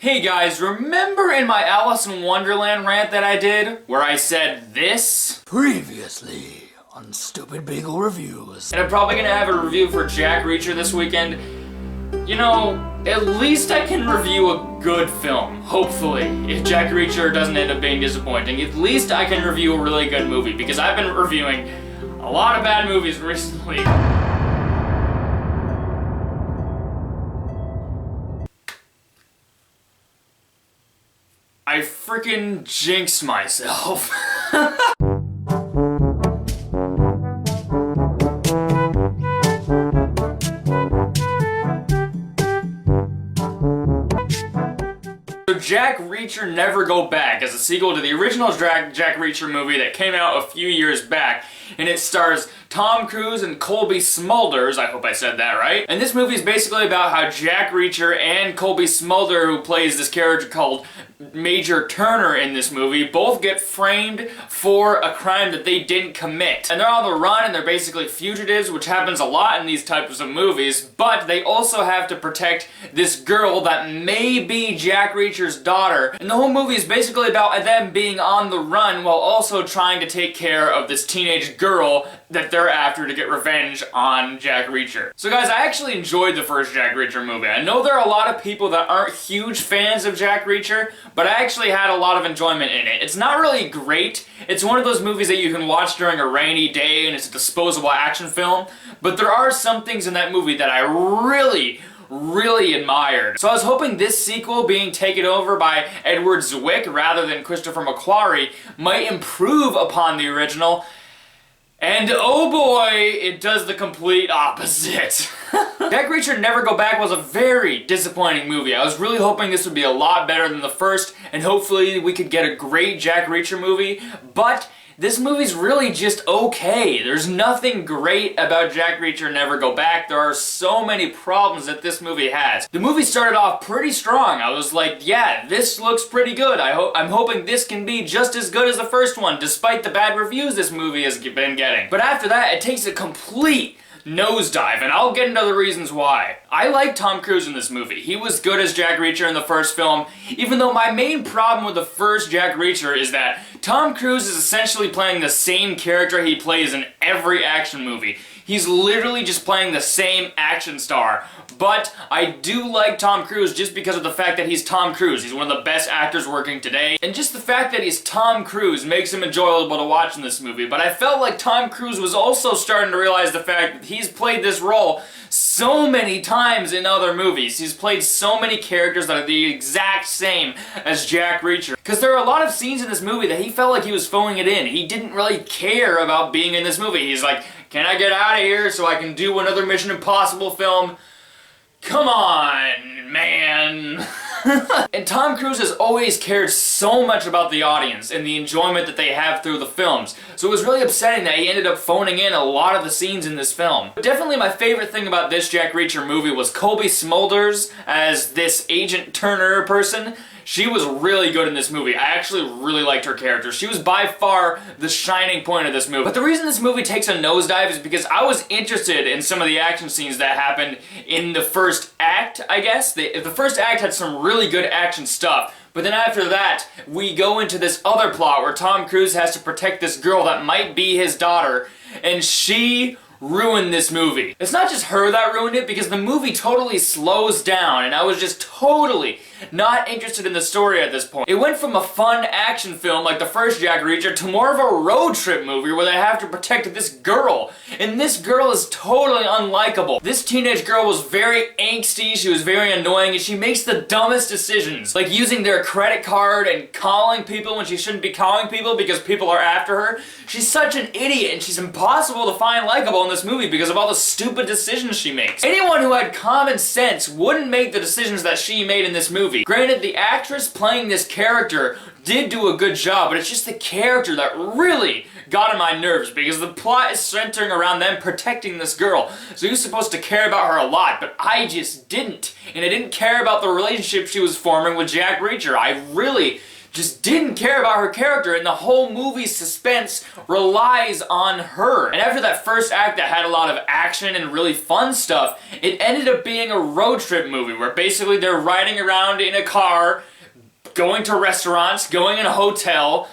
Hey guys, remember in my Alice in Wonderland rant that I did, where I said this? Previously on Stupid Beagle Reviews. And I'm probably gonna have a review for Jack Reacher this weekend. You know, at least I can review a good film, hopefully. If Jack Reacher doesn't end up being disappointing, at least I can review a really good movie, because I've been reviewing a lot of bad movies recently. I freaking jinxed myself. So Jack Reacher Never Go Back is a sequel to the original Jack Reacher movie that came out a few years back, and it stars Tom Cruise and Colby Smulders, I hope I said that right. And this movie is basically about how Jack Reacher and Colby Smulder, who plays this character called Major Turner in this movie, both get framed for a crime that they didn't commit. And they're on the run and they're basically fugitives, which happens a lot in these types of movies, but they also have to protect this girl that may be Jack Reacher's daughter. And the whole movie is basically about them being on the run while also trying to take care of this teenage girl that they're after to get revenge on Jack Reacher. So guys, I actually enjoyed the first Jack Reacher movie. I know there are a lot of people that aren't huge fans of Jack Reacher, but I actually had a lot of enjoyment in it. It's not really great. It's one of those movies that you can watch during a rainy day and it's a disposable action film, but there are some things in that movie that I really admired. So I was hoping this sequel, being taken over by Edward Zwick rather than Christopher McQuarrie, might improve upon the original. And oh boy, it does the complete opposite. Jack Reacher Never Go Back was a very disappointing movie. I was really hoping this would be a lot better than the first, and hopefully we could get a great Jack Reacher movie, but this movie's really just okay. There's nothing great about Jack Reacher Never Go Back. There are so many problems that this movie has. The movie started off pretty strong. I was like, yeah, this looks pretty good. I'm hoping this can be just as good as the first one, despite the bad reviews this movie has been getting. But after that, it takes a complete nosedive, and I'll get into the reasons why. I like Tom Cruise in this movie. He was good as Jack Reacher in the first film, even though my main problem with the first Jack Reacher is that Tom Cruise is essentially playing the same character he plays in every action movie. He's literally just playing the same action star. But I do like Tom Cruise just because of the fact that he's Tom Cruise. He's one of the best actors working today. And just the fact that he's Tom Cruise makes him enjoyable to watch in this movie. But I felt like Tom Cruise was also starting to realize the fact that he's played this role so many times in other movies. He's played so many characters that are the exact same as Jack Reacher. Because there are a lot of scenes in this movie that he felt like he was phoning it in. He didn't really care about being in this movie. He's like, can I get out of here so I can do another Mission Impossible film? Come on, man. And Tom Cruise has always cared so much about the audience and the enjoyment that they have through the films. So it was really upsetting that he ended up phoning in a lot of the scenes in this film. But definitely my favorite thing about this Jack Reacher movie was Colby Smulders as this Agent Turner person. She was really good in this movie. I actually really liked her character. She was by far the shining point of this movie. But the reason this movie takes a nosedive is because I was interested in some of the action scenes that happened in the first act, I guess. The first act had some really good action stuff. But then after that, we go into this other plot where Tom Cruise has to protect this girl that might be his daughter, and she ruined this movie. It's not just her that ruined it, because the movie totally slows down, and I was just totally not interested in the story at this point. It went from a fun action film like the first Jack Reacher to more of a road trip movie where they have to protect this girl. And this girl is totally unlikable. This teenage girl was very angsty, she was very annoying, and she makes the dumbest decisions. Like using their credit card and calling people when she shouldn't be calling people because people are after her. She's such an idiot, and she's impossible to find likable in this movie because of all the stupid decisions she makes. Anyone who had common sense wouldn't make the decisions that she made in this movie. Granted, the actress playing this character did do a good job, but it's just the character that really got on my nerves because the plot is centering around them protecting this girl. So you're supposed to care about her a lot, but I just didn't. And I didn't care about the relationship she was forming with Jack Reacher. I really just didn't care about her character, and the whole movie's suspense relies on her. And after that first act that had a lot of action and really fun stuff, it ended up being a road trip movie where basically they're riding around in a car, going to restaurants, going in a hotel,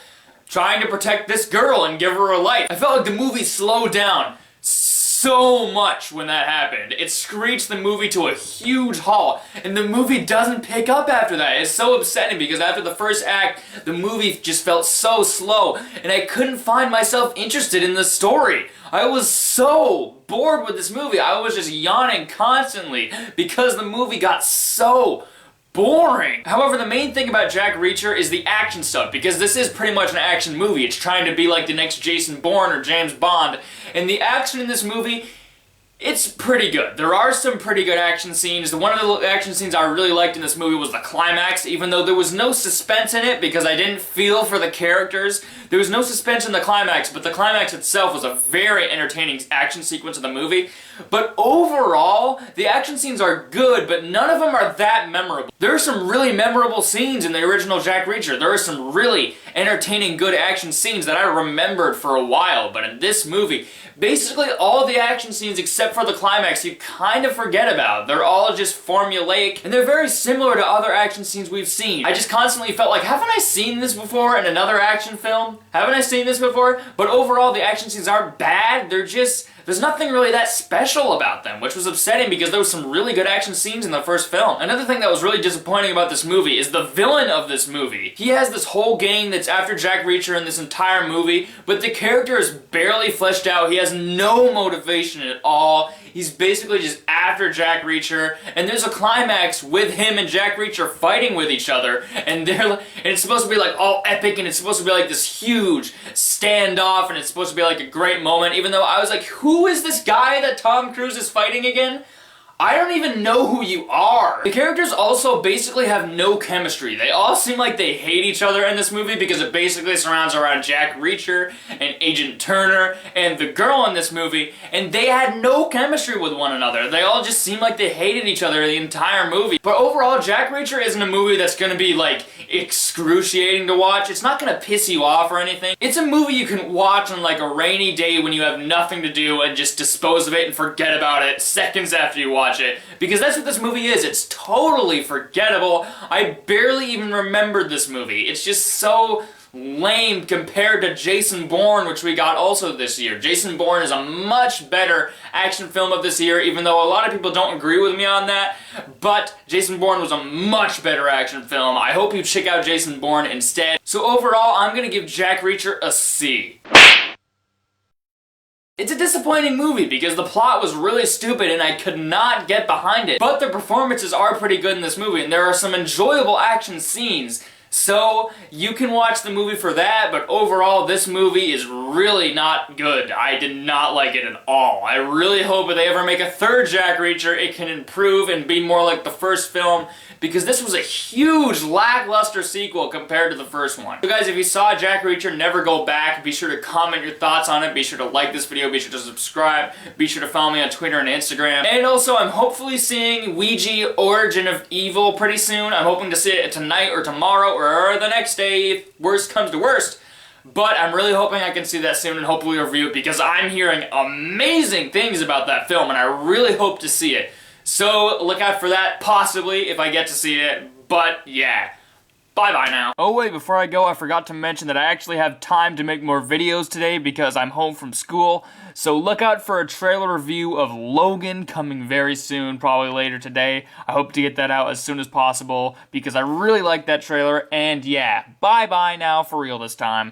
trying to protect this girl and give her a life. I felt like the movie slowed down so much when that happened. It screeched the movie to a huge halt, and the movie doesn't pick up after that. It's so upsetting because after the first act, the movie just felt so slow, and I couldn't find myself interested in the story. I was so bored with this movie. I was just yawning constantly because the movie got so boring. However, the main thing about Jack Reacher is the action stuff, because this is pretty much an action movie. It's trying to be like the next Jason Bourne or James Bond, and the action in this movie, it's pretty good. There are some pretty good action scenes. One of the action scenes I really liked in this movie was the climax, even though there was no suspense in it because I didn't feel for the characters. There was no suspense in the climax, but the climax itself was a very entertaining action sequence of the movie. But overall, the action scenes are good, but none of them are that memorable. There are some really memorable scenes in the original Jack Reacher. There are some really entertaining, good action scenes that I remembered for a while, but in this movie, basically all the action scenes except for the climax you kind of forget about. They're all just formulaic, and they're very similar to other action scenes we've seen. I just constantly felt like, haven't I seen this before in another action film? Haven't I seen this before? But overall, the action scenes aren't bad, they're just, there's nothing really that special about them, which was upsetting because there was some really good action scenes in the first film. Another thing that was really disappointing about this movie is the villain of this movie. He has this whole gang that's after Jack Reacher in this entire movie, but the character is barely fleshed out. He has no motivation at all. He's basically just after Jack Reacher, and there's a climax with him and Jack Reacher fighting with each other, and it's supposed to be like all epic, and it's supposed to be like this huge standoff, and it's supposed to be like a great moment, even though I was like, who is this guy that Tom Cruise is fighting again? I don't even know who you are. The characters also basically have no chemistry. They all seem like they hate each other in this movie because it basically surrounds around Jack Reacher and Agent Turner and the girl in this movie, and they had no chemistry with one another. They all just seem like they hated each other the entire movie. But overall, Jack Reacher isn't a movie that's gonna be like excruciating to watch. It's not gonna piss you off or anything. It's a movie you can watch on like a rainy day when you have nothing to do and just dispose of it and forget about it seconds after you watch it, because that's what this movie is. It's totally forgettable. I barely even remembered this movie. It's just so lame compared to Jason Bourne, which we got also this year. Jason Bourne is a much better action film of this year, even though a lot of people don't agree with me on that, but Jason Bourne was a much better action film. I hope you check out Jason Bourne instead. So overall, I'm gonna give Jack Reacher a C. It's a disappointing movie because the plot was really stupid and I could not get behind it. But the performances are pretty good in this movie, and there are some enjoyable action scenes. So you can watch the movie for that, but overall this movie is really not good. I did not like it at all. I really hope if they ever make a third Jack Reacher, it can improve and be more like the first film, because this was a huge lackluster sequel compared to the first one. So guys, if you saw Jack Reacher Never Go Back, be sure to comment your thoughts on it, be sure to like this video, be sure to subscribe, be sure to follow me on Twitter and Instagram. And also, I'm hopefully seeing Ouija Origin of Evil pretty soon. I'm hoping to see it tonight or tomorrow or the next day if worst comes to worst. But I'm really hoping I can see that soon and hopefully review it, because I'm hearing amazing things about that film and I really hope to see it. So look out for that, possibly, if I get to see it. But yeah, bye-bye now. Oh wait, before I go, I forgot to mention that I actually have time to make more videos today because I'm home from school. So look out for a trailer review of Logan coming very soon, probably later today. I hope to get that out as soon as possible because I really like that trailer. And yeah, bye-bye now for real this time.